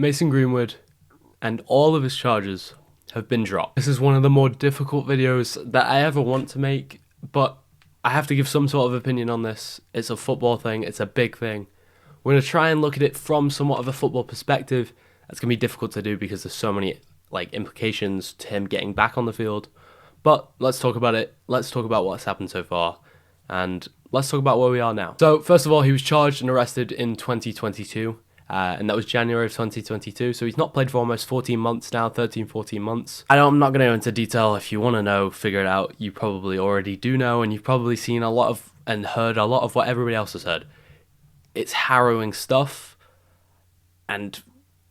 Mason Greenwood and all of his charges have been dropped. This is one of the more difficult videos that I ever want to make, but I have to give some sort of opinion on this. It's a football thing, it's a big thing. We're going to try and look at it from somewhat of a football perspective. That's going to be difficult to do because there's so many implications to him getting back on the field. But let's talk about it. Let's talk about what's happened so far. And let's talk about where we are now. So first of all, he was charged and arrested in 2022. And that was January of 2022. So he's not played for almost 14 months now, 13, 14 months. I'm not going to go into detail. If you want to know, figure it out. You probably already do know, and you've probably seen a lot of and heard a lot of what everybody else has heard. It's harrowing stuff, and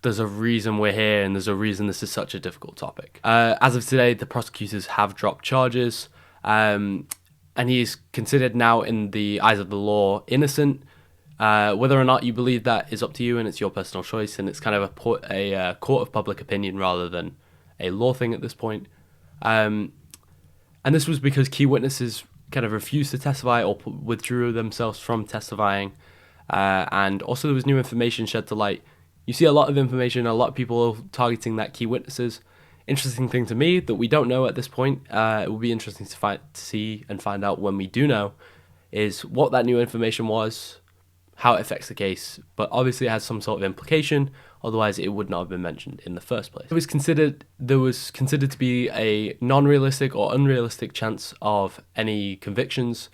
there's a reason we're here, and there's a reason this is such a difficult topic. As of today, the prosecutors have dropped charges, and he's considered now, in the eyes of the law, innocent. Whether or not you believe that is up to you, and it's your personal choice, and it's kind of a court of public opinion rather than a law thing at this point. And this was because key witnesses kind of refused to testify or withdrew themselves from testifying. And also there was new information shed to light. You see a lot of information, a lot of people targeting that key witnesses. Interesting thing to me that we don't know at this point, it will be interesting to see and find out when we do know, is what that new information was, how it affects the case, but obviously it has some sort of implication, otherwise it would not have been mentioned in the first place. There was considered to be a non-realistic or unrealistic chance of any convictions.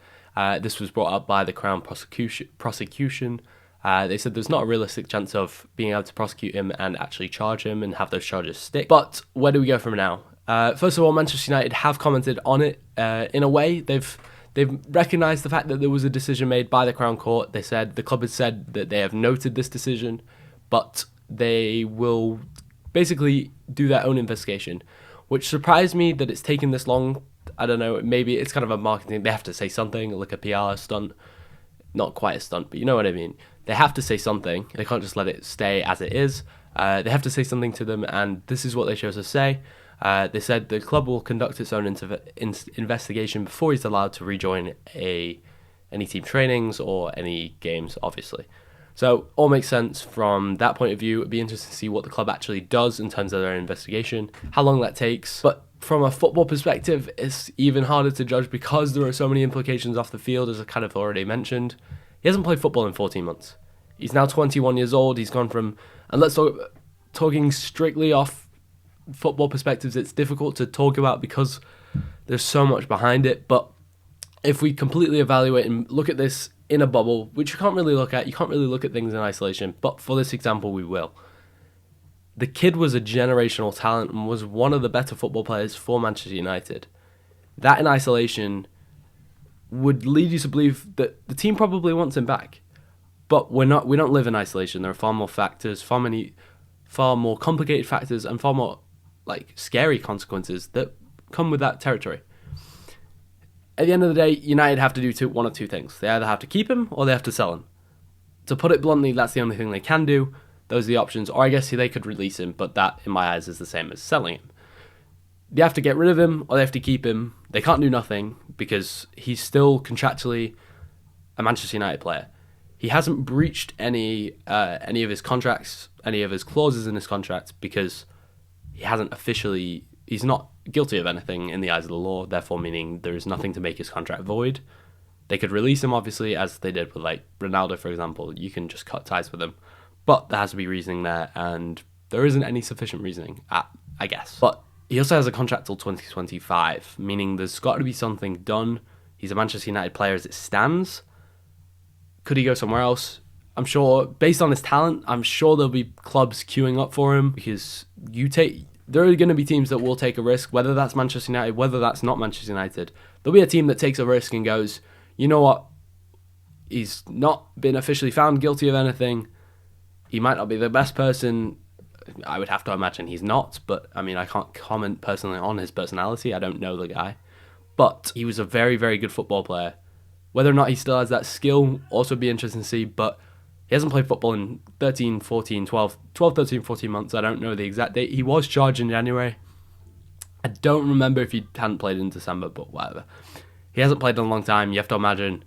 This was brought up by the Crown prosecution. They said there's not a realistic chance of being able to prosecute him and actually charge him and have those charges stick. But where do we go from now? First of all, Manchester United have commented on it in a way. They've recognised the fact that there was a decision made by the Crown Court. They said the club has said that they have noted this decision, but they will basically do their own investigation, which surprised me that it's taken this long. I don't know, maybe it's kind of a marketing. They have to say something, like a PR stunt. Not quite a stunt, but you know what I mean. They have to say something. They can't just let it stay as it is. They have to say something to them, and this is what they chose to say. They said the club will conduct its own investigation before he's allowed to rejoin any team trainings or any games, obviously. So all makes sense from that point of view. It'd be interesting to see what the club actually does in terms of their investigation, how long that takes. But from a football perspective, it's even harder to judge because there are so many implications off the field, as I kind of already mentioned. He hasn't played football in 14 months. He's now 21 years old. He's gone from, and let's talking strictly off football perspectives, it's difficult to talk about because there's so much behind it. But if we completely evaluate and look at this in a bubble, which you can't really look at, you can't really look at things in isolation, but for this example we will. The kid was a generational talent and was one of the better football players for Manchester United. That in isolation would lead you to believe that the team probably wants him back. But we don't live in isolation. There are far more factors, far more complicated factors, and far more scary consequences that come with that territory. At the end of the day, United have to do one of two things. They either have to keep him or they have to sell him. To put it bluntly, that's the only thing they can do. Those are the options. Or I guess they could release him, but that, in my eyes, is the same as selling him. They have to get rid of him or they have to keep him. They can't do nothing because he's still contractually a Manchester United player. He hasn't breached any of his contracts, any of his clauses in his contract, because he's not guilty of anything in the eyes of the law, therefore meaning there is nothing to make his contract void. They could release him, obviously, as they did with Ronaldo, for example. You can just cut ties with him. But there has to be reasoning there, and there isn't any sufficient reasoning, I guess. But he also has a contract till 2025, meaning there's got to be something done. He's a Manchester United player as it stands. Could he go somewhere else? I'm sure, based on his talent, I'm sure there'll be clubs queuing up for him, because there are going to be teams that will take a risk, whether that's Manchester United, whether that's not Manchester United. There'll be a team that takes a risk and goes, you know what, he's not been officially found guilty of anything. He might not be the best person. I would have to imagine he's not, but I mean, I can't comment personally on his personality. I don't know the guy. But he was a very, very good football player. Whether or not he still has that skill also be interesting to see, but he hasn't played football in 13 months. I don't know the exact date. He was charged in January. I don't remember if he hadn't played in December, but whatever. He hasn't played in a long time. You have to imagine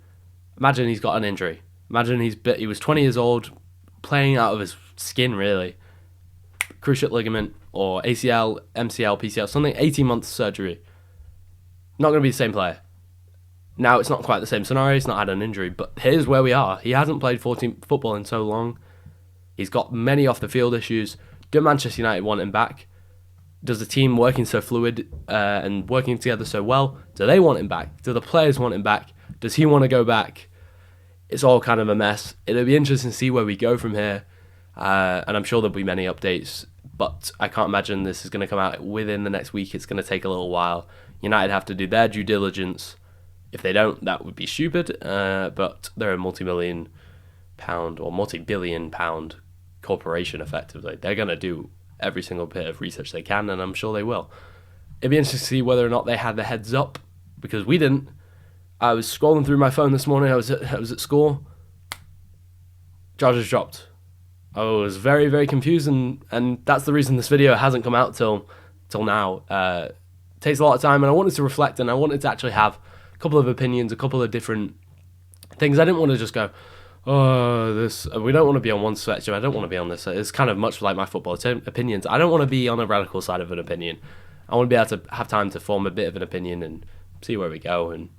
he's got an injury. Imagine he was 20 years old, playing out of his skin, really. cruciate ligament or ACL, MCL, PCL, something, 18 months surgery. Not going to be the same player. Now, it's not quite the same scenario. He's not had an injury, but here's where we are. He hasn't played 14 football in so long. He's got many off-the-field issues. Do Manchester United want him back? Does the team working so fluid and working together so well, do they want him back? Do the players want him back? Does he want to go back? It's all kind of a mess. It'll be interesting to see where we go from here. And I'm sure there'll be many updates, but I can't imagine this is going to come out within the next week. It's going to take a little while. United have to do their due diligence. If they don't, that would be stupid, but they're a multi-million pound or multi-billion pound corporation, effectively. They're going to do every single bit of research they can, and I'm sure they will. It'd be interesting to see whether or not they had the heads up, because we didn't. I was scrolling through my phone this morning. I was at school. Charges dropped. I was very, very confused, and that's the reason this video hasn't come out till now. It takes a lot of time, and I wanted to reflect, and I wanted to actually have a couple of opinions, a couple of different things. I didn't want to just go, oh, we don't want to be on one spectrum. I don't want to be on this. It's kind of much like my football opinions. I don't want to be on a radical side of an opinion. I want to be able to have time to form a bit of an opinion and see where we go. And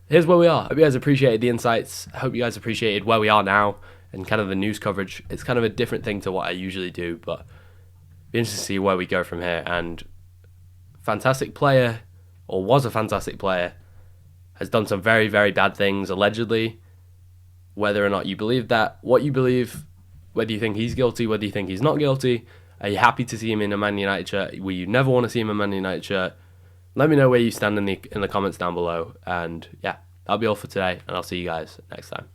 here's where we are. I hope you guys appreciated the insights. I hope you guys appreciated where we are now and kind of the news coverage. It's kind of a different thing to what I usually do, but it'll be interesting to see where we go from here. And fantastic player, or was a fantastic player, has done some very, very bad things, allegedly. Whether or not you believe that, what you believe, whether you think he's guilty, whether you think he's not guilty, are you happy to see him in a Man United shirt? Will you never want to see him in a Man United shirt? Let me know where you stand in the comments down below. And yeah, that'll be all for today, and I'll see you guys next time.